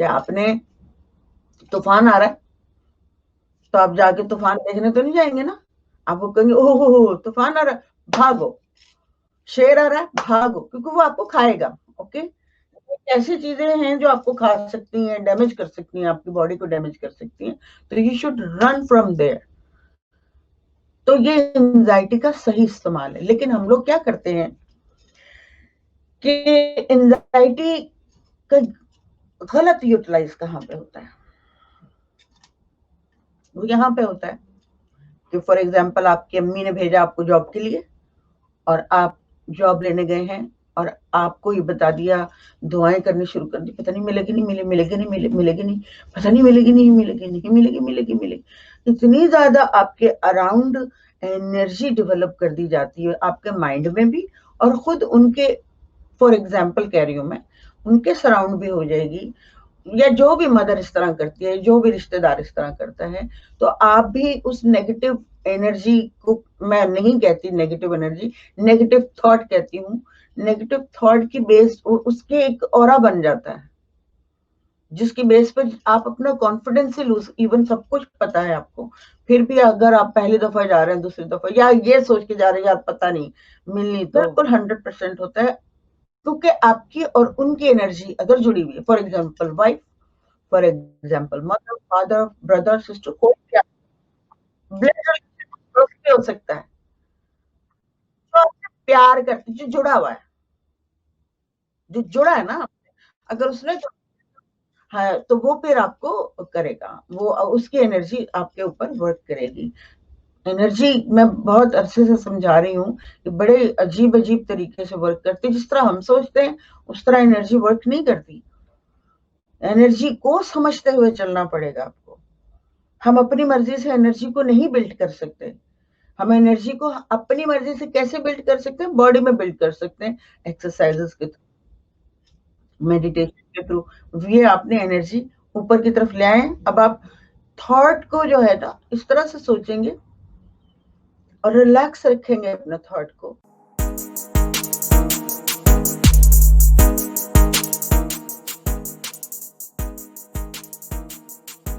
क्या आपने तूफान आ रहा है तो आप जाके तूफान देखने तो नहीं जाएंगे ना, आपको कहेंगे ओहो तूफान आ रहा है, भागो। शेर आ रहा है, भागो, क्योंकि वो आपको खाएगा। ओके, ऐसी चीजें हैं जो आपको खा सकती हैं, डैमेज कर सकती हैं, आपकी बॉडी को डैमेज कर सकती हैं, तो you should run from there. तो ये एंजाइटी का सही इस्तेमाल है। लेकिन हम लोग क्या करते हैं कि एंजाइटी का गलत यूटिलाइज कहाँ पे होता है? वो यहाँ पे होता है कि फॉर एग्जाम्पल आपकी अम्मी ने भेजा आपको जॉब के लिए, और आप जॉब लेने गए हैं, और आपको ये बता दिया, दुआएं करनी शुरू कर दी, पता नहीं मिलेगी नहीं मिलेगी नहीं मिलेगी नहीं, पता नहीं मिलेगी नहीं मिलेगी। इतनी ज्यादा आपके अराउंड एनर्जी डेवलप कर दी जाती है, आपके माइंड में भी, और खुद उनके, फॉर एग्जाम्पल कह रही हूँ मैं, उनके सराउंड भी हो जाएगी, या जो भी मदर इस तरह करती है, जो भी रिश्तेदार इस तरह करता है, तो आप भी उस नेगेटिव एनर्जी को, मैं नहीं कहती नेगेटिव एनर्जी, नेगेटिव थॉट कहती हूँ, नेगेटिव थॉट की बेस उसके एक ऑरा बन जाता है, जिसकी बेस पर आप अपना कॉन्फिडेंस ही लूज, इवन सब कुछ पता है आपको, फिर भी अगर आप पहली दफा जा रहे हैं, दूसरी दफा, या ये सोच के जा रहे हैं यार पता नहीं मिलनी, तो बिल्कुल 100% होता है, क्योंकि आपकी और उनकी एनर्जी अगर जुड़ी हुई है, for example wife, for example mother, father, brother, sister, कोई भी ब्लड हो सकता है, जो आपसे प्यार करते, जो जुड़ा हुआ है, जो जुड़ा है ना, अगर उसने है तो वो फिर आपको करेगा, वो उसकी एनर्जी आपके ऊपर वर्क करेगी। एनर्जी मैं बहुत अरसे से समझा रही हूँ कि बड़े अजीब अजीब तरीके से वर्क करती है, जिस तरह हम सोचते हैं उस तरह एनर्जी वर्क नहीं करती। एनर्जी को समझते हुए चलना पड़ेगा आपको। हम अपनी मर्जी से एनर्जी को नहीं बिल्ड कर सकते। हम एनर्जी को अपनी मर्जी से कैसे बिल्ड कर सकते हैं? बॉडी में बिल्ड कर सकते हैं, एक्सरसाइजेस के थ्रू, मेडिटेशन के थ्रू। ये आपने एनर्जी ऊपर की तरफ ले आए। अब आप थॉट को जो है ना इस तरह से सोचेंगे और रिलैक्स रखेंगे अपने थॉट को,